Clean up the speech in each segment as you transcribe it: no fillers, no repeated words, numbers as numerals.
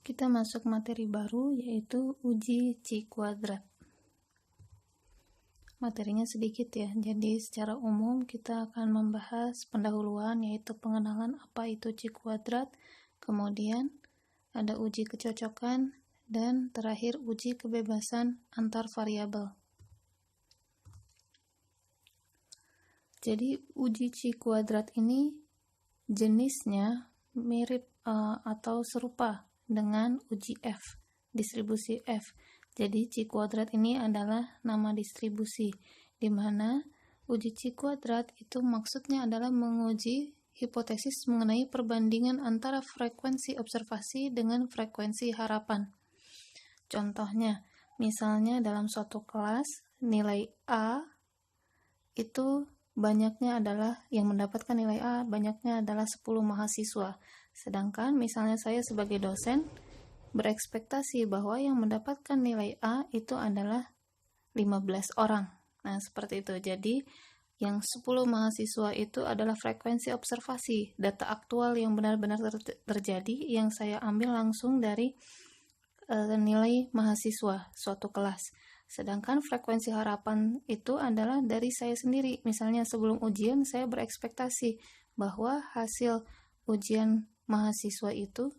Kita masuk materi baru, yaitu uji C kuadrat. Materinya sedikit ya, jadi secara umum kita akan membahas pendahuluan, yaitu pengenalan apa itu C kuadrat, kemudian ada uji kecocokan, dan terakhir uji kebebasan antar variabel. Jadi uji C kuadrat ini jenisnya mirip atau serupa dengan uji F, distribusi F. Jadi C kuadrat ini adalah nama distribusi, di mana uji C kuadrat itu maksudnya adalah menguji hipotesis mengenai perbandingan antara frekuensi observasi dengan frekuensi harapan. Contohnya, misalnya dalam suatu kelas, nilai A itu banyaknya adalah, yang mendapatkan nilai A banyaknya adalah 10 mahasiswa. Sedangkan misalnya saya sebagai dosen berekspektasi bahwa yang mendapatkan nilai A itu adalah 15 orang. Nah, seperti itu. Jadi, yang 10 mahasiswa itu adalah frekuensi observasi, data aktual yang benar-benar terjadi, yang saya ambil langsung dari nilai mahasiswa suatu kelas. Sedangkan frekuensi harapan itu adalah dari saya sendiri. Misalnya sebelum ujian saya berekspektasi bahwa hasil ujian mahasiswa itu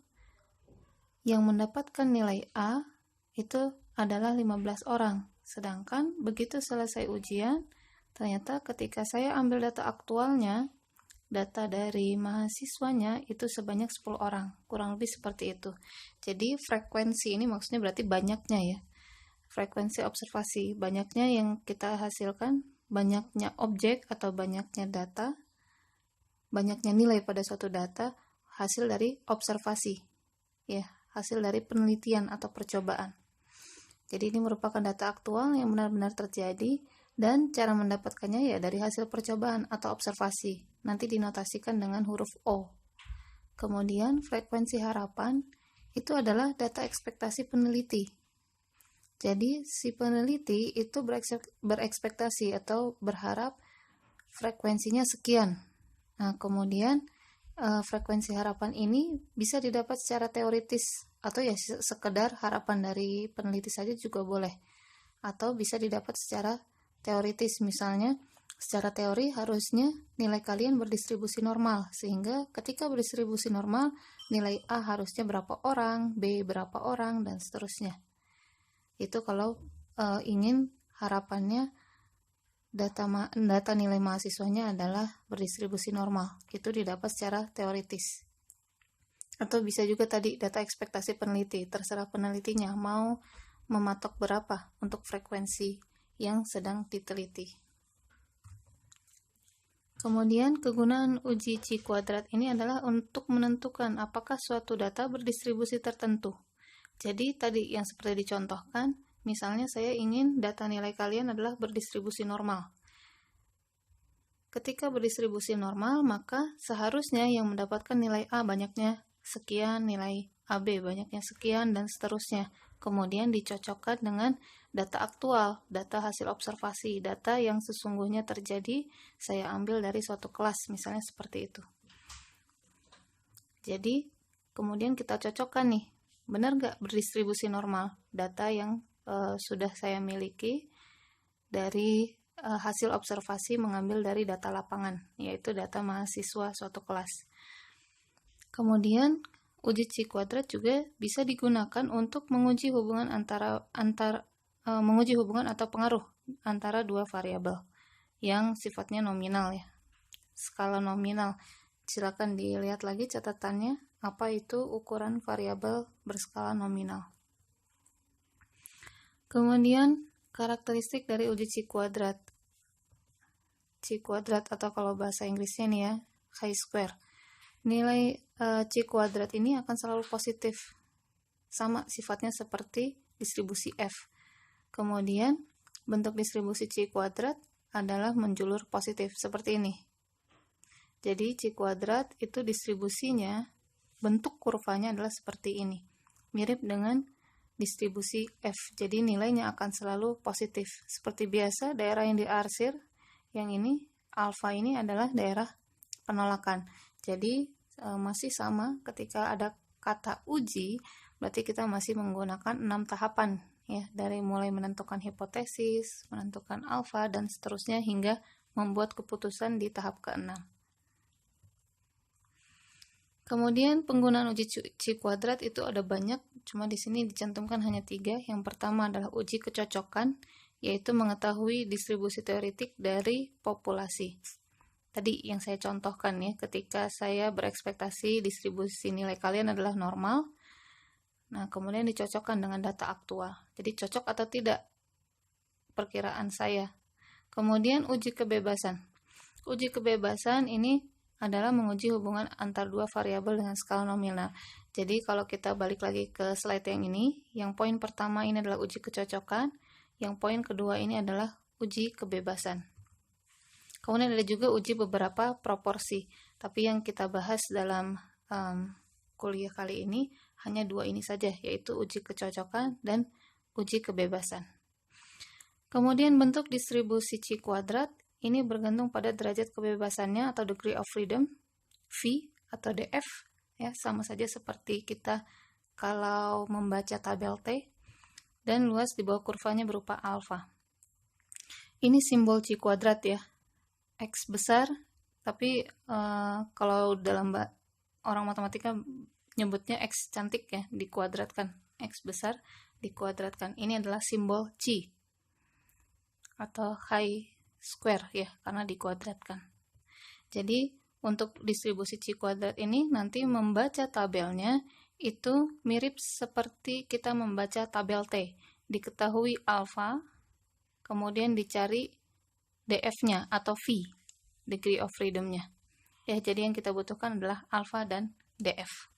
yang mendapatkan nilai A itu adalah 15 orang. Sedangkan begitu selesai ujian, ternyata ketika saya ambil data aktualnya, data dari mahasiswanya itu sebanyak 10 orang. Kurang lebih seperti itu. Jadi frekuensi ini maksudnya berarti banyaknya ya. Frekuensi observasi, banyaknya yang kita hasilkan, banyaknya objek atau banyaknya data, banyaknya nilai pada suatu data, hasil dari observasi, ya, hasil dari penelitian atau percobaan. Jadi ini merupakan data aktual yang benar-benar terjadi, dan cara mendapatkannya ya dari hasil percobaan atau observasi, nanti dinotasikan dengan huruf O. Kemudian frekuensi harapan itu adalah data ekspektasi peneliti. Jadi si peneliti itu berekspektasi atau berharap frekuensinya sekian. Nah, kemudian frekuensi harapan ini bisa didapat secara teoritis atau ya sekedar harapan dari peneliti saja juga boleh, atau bisa didapat secara teoritis. Misalnya secara teori harusnya nilai kalian berdistribusi normal, sehingga ketika berdistribusi normal nilai A harusnya berapa orang, B berapa orang, dan seterusnya. Itu kalau ingin harapannya data nilai mahasiswanya adalah berdistribusi normal, itu didapat secara teoritis. Atau bisa juga tadi data ekspektasi peneliti, terserah penelitinya mau mematok berapa untuk frekuensi yang sedang diteliti. Kemudian kegunaan uji C kuadrat ini adalah untuk menentukan apakah suatu data berdistribusi tertentu. Jadi tadi yang seperti dicontohkan, misalnya saya ingin data nilai kalian adalah berdistribusi normal. Ketika berdistribusi normal, maka seharusnya yang mendapatkan nilai A banyaknya sekian, nilai AB banyaknya sekian, dan seterusnya. Kemudian dicocokkan dengan data aktual, data hasil observasi, data yang sesungguhnya terjadi, saya ambil dari suatu kelas, misalnya seperti itu. Jadi, kemudian kita cocokkan nih, benar nggak berdistribusi normal data yang sudah saya miliki dari hasil observasi mengambil dari data lapangan, yaitu data mahasiswa suatu kelas. Kemudian uji C kuadrat juga bisa digunakan untuk menguji hubungan menguji hubungan atau pengaruh antara dua variabel yang sifatnya nominal ya. Skala nominal. Silakan dilihat lagi catatannya, apa itu ukuran variabel berskala nominal. Kemudian karakteristik dari uji C kuadrat. C kuadrat atau kalau bahasa Inggrisnya nih ya, chi-square. Nilai C kuadrat ini akan selalu positif. Sama sifatnya seperti distribusi F. Kemudian bentuk distribusi C kuadrat adalah menjulur positif seperti ini. Jadi C kuadrat itu distribusinya, bentuk kurvanya adalah seperti ini. Mirip dengan distribusi F. Jadi nilainya akan selalu positif. Seperti biasa, daerah yang diarsir, yang ini, alfa ini adalah daerah penolakan. Jadi masih sama ketika ada kata uji, berarti kita masih menggunakan 6 tahapan ya, dari mulai menentukan hipotesis, menentukan alfa, dan seterusnya hingga membuat keputusan di tahap ke-6. Kemudian penggunaan uji Chi kuadrat itu ada banyak, cuma di sini dicantumkan hanya 3. Yang pertama adalah uji kecocokan, yaitu mengetahui distribusi teoretik dari populasi. Tadi yang saya contohkan ya, ketika saya berekspektasi distribusi nilai kalian adalah normal, nah kemudian dicocokkan dengan data aktual. Jadi cocok atau tidak perkiraan saya. Kemudian uji kebebasan. Uji kebebasan ini adalah menguji hubungan antar dua variabel dengan skala nominal. Jadi kalau kita balik lagi ke slide yang ini, yang poin pertama ini adalah uji kecocokan, yang poin kedua ini adalah uji kebebasan. Kemudian ada juga uji beberapa proporsi, tapi yang kita bahas dalam kuliah kali ini hanya 2 ini saja, yaitu uji kecocokan dan uji kebebasan. Kemudian bentuk distribusi Chi kuadrat ini bergantung pada derajat kebebasannya atau degree of freedom, V atau DF, ya sama saja seperti kita kalau membaca tabel T, dan luas di bawah kurvanya berupa alfa. Ini simbol Chi kuadrat ya, X besar, tapi kalau dalam orang matematika nyebutnya X cantik ya, dikuadratkan, X besar dikuadratkan. Ini adalah simbol Chi atau high square ya, karena dikuadratkan. Jadi untuk distribusi Chi kuadrat ini nanti membaca tabelnya itu mirip seperti kita membaca tabel T. Diketahui alfa, kemudian dicari DF-nya atau V, degree of freedom-nya. Ya, jadi yang kita butuhkan adalah alfa dan DF.